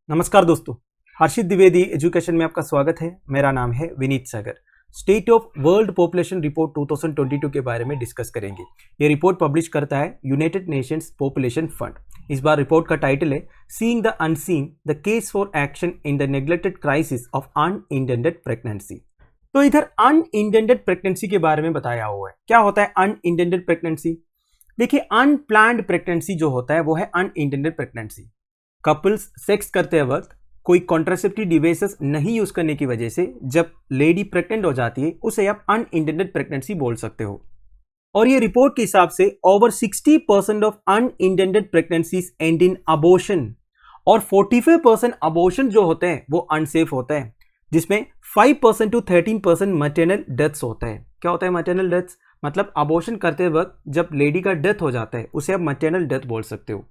नमस्कार दोस्तों, हर्षित द्विवेदी एजुकेशन में आपका स्वागत है। मेरा नाम है Vineet Sagar. State of world population report 2022 के बारे में डिस्कस करेंगे। ये रिपोर्ट पब्लिश करता है यूनाइटेड नेशंस पॉपुलेशन फंड। इस बार रिपोर्ट का टाइटल है seeing the unseen, the case for action in the neglected crisis of unintended pregnancy. तो इधर अनइंटेंडेड प्रेगनेंसी के बारे में बताया हुआ है। क्या होता है अनइंटेंडेड प्रेगनेंसी? देखिए, अनप्लान्ड प्रेगनेंसी जो होता है वो है अनइंटेंडेड प्रेगनेंसी। कपल्स सेक्स करते वक्त कोई कॉन्ट्रासेप्टिव डिवाइसेस नहीं यूज करने की वजह से जब लेडी प्रेग्नेंट हो जाती है उसे आप अनइंटेंडेड प्रेगनेंसी बोल सकते हो। और ये रिपोर्ट के हिसाब से over 60% of unintended pregnancies and in abortion और 45% अबॉर्शन जो होते हैं वो अनसेफ होते हैं, जिसमें 5% to 13% मैटरनल डेथ्स होता है। क्या होता है मैटरनल डेथ्स? मतलब अबॉर्शन करते वक्त जब लेडी का डेथ हो जाता है उसे आप मैटरनल डेथ बोल सकते हो।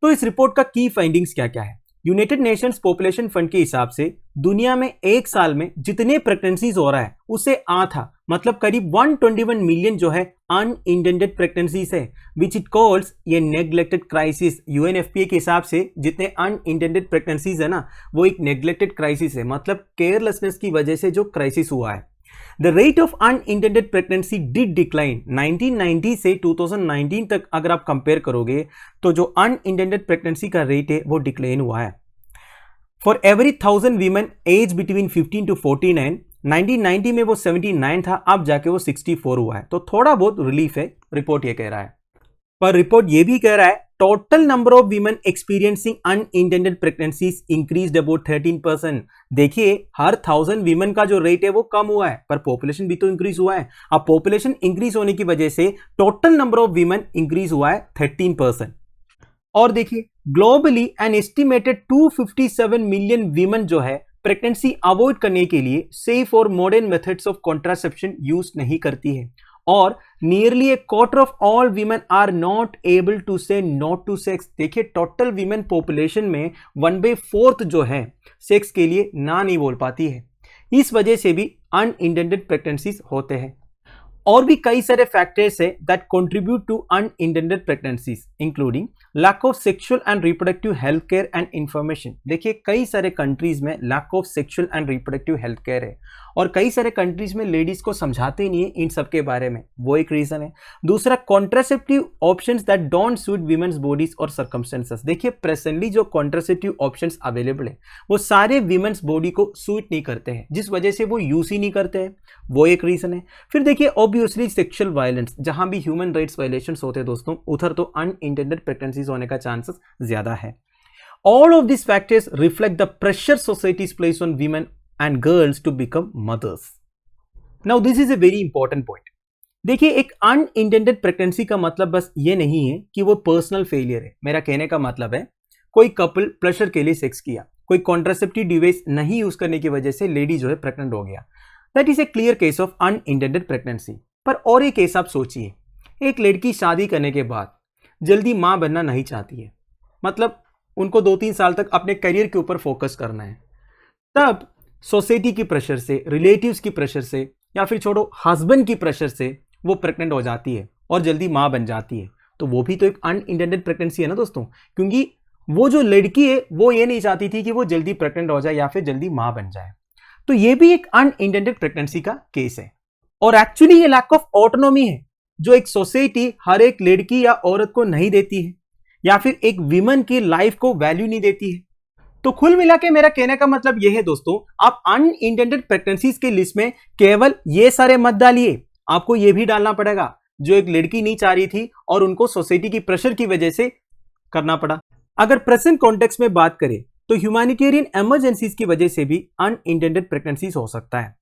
तो इस रिपोर्ट का की फाइंडिंग्स क्या क्या है? यूनाइटेड नेशंस पॉपुलेशन फंड के हिसाब से दुनिया में एक साल में जितने प्रेगनेंसीज हो रहा है उसे आधा मतलब करीब 121 मिलियन जो है अनइंटेंडेड प्रेगनेंसीज है, विच इट कॉल्स ये नेग्लेक्टेड क्राइसिस। यूएनएफपीए के हिसाब से जितने अनइंटेंडेड प्रेगनेंसीज है ना, वो एक नेग्लेक्टेड क्राइसिस है, मतलब केयरलेसनेस की वजह से जो क्राइसिस हुआ है। The rate of unintended pregnancy did decline 1990 से 2019 तक। अगर आप कंपेयर करोगे तो जो अनइंटेंडेड प्रेगनेंसी का रेट है वो डिक्लाइन हुआ है। For every 1000 women age between 15 to 49, 1990 में वो 79 था, अब जाके वो 64 हुआ है। तो थोड़ा बहुत रिलीफ है, रिपोर्ट ये कह रहा है। पर रिपोर्ट ये भी कह रहा है total number of women experiencing unintended pregnancies increased about 13%। देखिए, हर 1000 वीमेन का जो रेट है वो कम हुआ है, पर पॉपुलेशन भी तो इंक्रीज हुआ है। अब पॉपुलेशन इंक्रीज होने की वजह से total number of women increase हुआ है 13%। और देखिए, globally an estimated 257 million women जो है प्रेगनेंसी अवॉइड करने के लिए सेफ और modern methods of contraception use नहीं करती है, और nearly a quarter of all women are not able to say not to sex. देखिए, टोटल वीमेन पॉपुलेशन में 1/4 जो है सेक्स के लिए ना नहीं बोल पाती है। इस वजह से भी अनइंटेंडेड प्रेगनेंसीज होते हैं। और भी कई सारे फैक्टर्स है that contribute to unintended pregnancies, including lack of sexual and reproductive health care and information. देखिए, कई सारे कंट्रीज में lack of sexual and reproductive health care है, और कई सारे कंट्रीज में लेडीज को समझाते ही नहीं है इन सब के बारे में, वो एक रीजन है। दूसरा, contraceptive options that don't suit women's bodies और सर्कमस्टेंसेस। देखिए, प्रेजेंटली जो कॉन्ट्रासेप्टिव ऑप्शंस अवेलेबल है वो सारे वीमेन्स बॉडी को सूट नहीं करते हैं, जिस वजह से वो यूज ही नहीं करते हैं, वो एक रीजन है। फिर देखिए, ऑब्वियसली सेक्सुअल वायलेंस, जहां भी ह्यूमन राइट्स वायलेशंस होते हैं दोस्तों, उधर तो अनइंटेंडेड प्रेगनेंसीज होने का चांसेस ज्यादा है। All of this factors reflect the pressure societies place on women and girls to become mothers. Now this is a very important point. देखिए, एक अनइंटेंडेड प्रेगनेंसी का मतलब बस ये नहीं है कि वो पर्सनल फेलियर है। मेरा कहने का मतलब है कोई कपल प्लेजर के लिए सेक्स किया, कोई कॉन्ट्रासेप्टिव डिवाइस नहीं यूज करने की वजह से लेडी जो है प्रेग्नेंट हो गया, that is a clear case of unintended pregnancy. पर और एक केस आप सोचिए, एक लड़की शादी करने के बाद जल्दी माँ बनना नहीं चाहती है, मतलब उनको 2-3 साल तक अपने करियर के ऊपर फोकस करना है। तब सोसाइटी की प्रेशर से, रिलेटिव्स की प्रेशर से, या फिर छोड़ो हस्बैंड की प्रेशर से वो प्रेग्नेंट हो जाती है और जल्दी माँ बन जाती है। तो वो भी तो एक अनइंटेंडेड प्रेगनेंसी है ना दोस्तों, क्योंकि वो जो लड़की है वो ये नहीं चाहती थी कि वो जल्दी प्रेग्नेंट हो जाए या फिर जल्दी माँ बन जाए। तो ये भी एक अनइंटेंडेड प्रेगनेंसी का केस है। और एक्चुअली ये लैक ऑफ ऑटोनॉमी है जो एक सोसाइटी हर एक लड़की या औरत को नहीं देती है, या फिर एक विमेन की लाइफ को वैल्यू नहीं देती है। तो कुल मिला के मेरा कहने का मतलब यह है दोस्तों, आप अनइंटेंडेड प्रेगनेंसीज की लिस्ट में केवल ये सारे मत डालिए, आपको यह भी डालना पड़ेगा जो एक लड़की नहीं चाह रही थी और उनको सोसाइटी की प्रेशर की वजह से करना पड़ा। अगर प्रेजेंट कॉन्टेक्स्ट में बात करें तो ह्यूमैनिटेरियन इमरजेंसीज की वजह से भी अनइंटेंडेड प्रेगनेंसीज हो सकता है।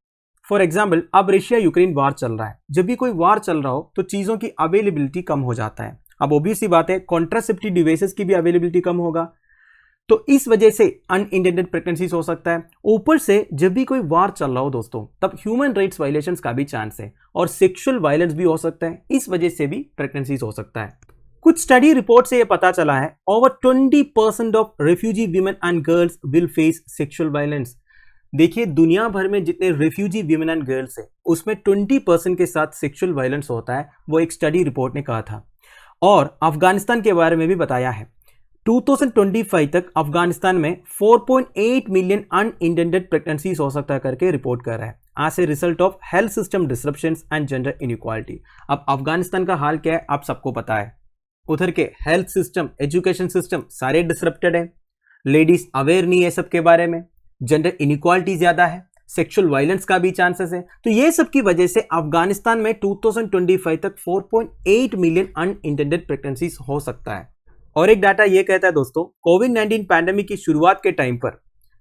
फॉर एग्जाम्पल, अब रशिया यूक्रेन वार चल रहा है। जब भी कोई वार चल रहा हो तो चीजों की अवेलेबिलिटी कम हो जाता है। अब ऑब्वियस सी बात है, कॉन्ट्रासेप्टिव डिवाइसेस की भी अवेलेबिलिटी कम होगा, तो इस वजह से अनइंटेंडेड प्रेगनेंसीज हो सकता है। ऊपर से जब भी कोई वार चल रहा हो दोस्तों, तब ह्यूमन राइट्स वायलेशंस का भी चांस है, और सेक्सुअल वायलेंस भी हो सकता है, इस वजह से भी प्रेगनेंसीज हो सकता है। कुछ स्टडी रिपोर्ट से यह पता चला है over 20% of refugee women and girls will face sexual violence. देखिए, दुनिया भर में जितने रेफ्यूजी वीमेन एंड गर्ल्स है उसमें 20% के साथ सेक्सुअल वायलेंस होता है, वो एक स्टडी रिपोर्ट ने कहा था। और अफगानिस्तान के बारे में भी बताया है। 2025 तक अफगानिस्तान में 4.8 मिलियन अनइंटेंडेड प्रेगनेंसीज हो सकता है करके रिपोर्ट कर रहा है as a result of health system disruptions and gender inequality. अब अफगानिस्तान का हाल क्या है आप सबको पता है, उधर के हेल्थ सिस्टम, एजुकेशन सिस्टम सारे डिसरप्टेड है, लेडीज अवेयर नहीं है सबके बारे में, जेंडर इनइक्वालिटी ज्यादा है, सेक्सुअल वायलेंस का भी चांसेस है। तो ये सब की वजह से अफगानिस्तान में 2025 तक 4.8 मिलियन अनइंटेंडेड प्रेगनेंसीज हो सकता है। और एक डाटा ये कहता है दोस्तों, कोविड-19 पैंडेमिक की शुरुआत के टाइम पर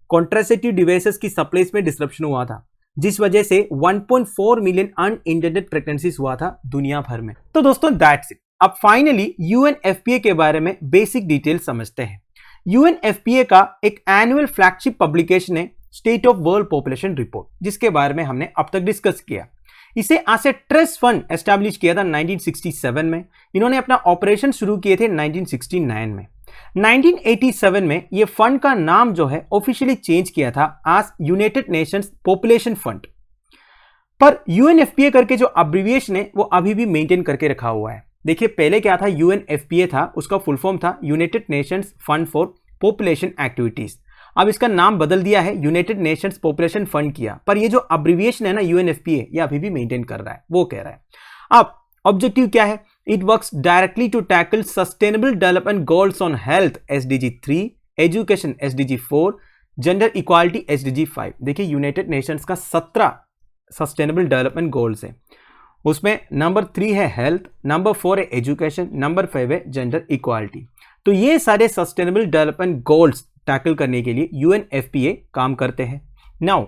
कॉन्ट्रासेप्टिव डिवाइसेस की सप्लाईज में डिसरप्शन हुआ था, जिस वजह से 1.4 मिलियन अनइंटेंडेड प्रेगनेंसीज हुआ था दुनिया भर में। तो दोस्तों दैट्स इट। अब फाइनली यूएनएफपीए के बारे में बेसिक डिटेल समझते हैं। यूएनएफपीए का एक एनुअल फ्लैगशिप पब्लिकेशन है state of world population report, जिसके बारे में हमने अब तक डिस्कस किया। इसे as a trust fund establish किया था 1967 में। इन्होंने अपना ऑपरेशन शुरू किए थे 1969 में। 1987 में ये फंड का नाम जो है ऑफिशियली चेंज किया था आज यूनाइटेड नेशंस पॉपुलेशन फंड, पर यूएनएफपीए करके जो अब्रिविएशन है वो अभी भी मेंटेन करके रखा हुआ है। देखिए पहले क्या था, यूएनएफपीए था, उसका फुल फॉर्म था United Nations fund for population activities. अब इसका नाम बदल दिया है, यूनाइटेड नेशंस पॉपुलेशन फंड किया, पर ये जो अब्रिविएशन है ना यूएनएफपीए, ये अभी भी मेंटेन कर रहा है, वो कह रहा है। अब ऑब्जेक्टिव क्या है, it works directly to tackle sustainable development goals on health SDG 3, education SDG 4, gender equality SDG 5। देखिए यूनाइटेड नेशंस का 17 सस्टेनेबल डेवलपमेंट गोल्स है, उसमें नंबर 3 है हेल्थ, नंबर 4 है एजुकेशन, नंबर 5 है जेंडर इक्वालिटी। तो ये सारे सस्टेनेबल डेवलपमेंट गोल्स टैकल करने के लिए यूएनएफपीए काम करते हैं। नाउ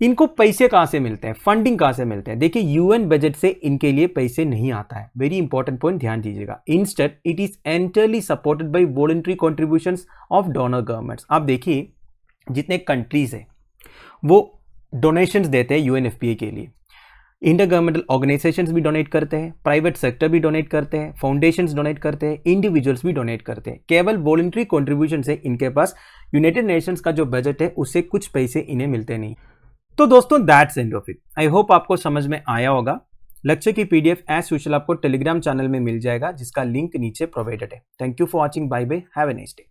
इनको पैसे कहां से मिलते हैं, फंडिंग कहां से मिलते हैं? देखिए यूएन बजट से इनके लिए पैसे नहीं आता है, वेरी इंपॉर्टेंट पॉइंट ध्यान दीजिएगा। Instead it is entirely supported by voluntary contributions of donor governments. आप देखिए जितने कंट्रीज है वो डोनेशंस देते हैं यूएनएफपीए के लिए, इंटर गवर्नमेंटल ऑर्गेनाइजेशंस भी डोनेट करते हैं, प्राइवेट सेक्टर भी डोनेट करते हैं, फाउंडेशंस डोनेट करते हैं, इंडिविजुअल्स भी डोनेट करते हैं। केवल वॉलंटरी कंट्रीब्यूशन से इनके पास यूनाइटेड नेशंस का जो बजट है उससे कुछ पैसे इन्हें मिलते नहीं। तो दोस्तों that's end of it. I hope आपको समझ में आया होगा। लेक्चर की पीडीएफ एज यूजुअल आपको टेलीग्राम चैनल में मिल जाएगा, जिसका लिंक नीचे प्रोवाइडेड है। Thank you for watching, bye bye, have a nice day.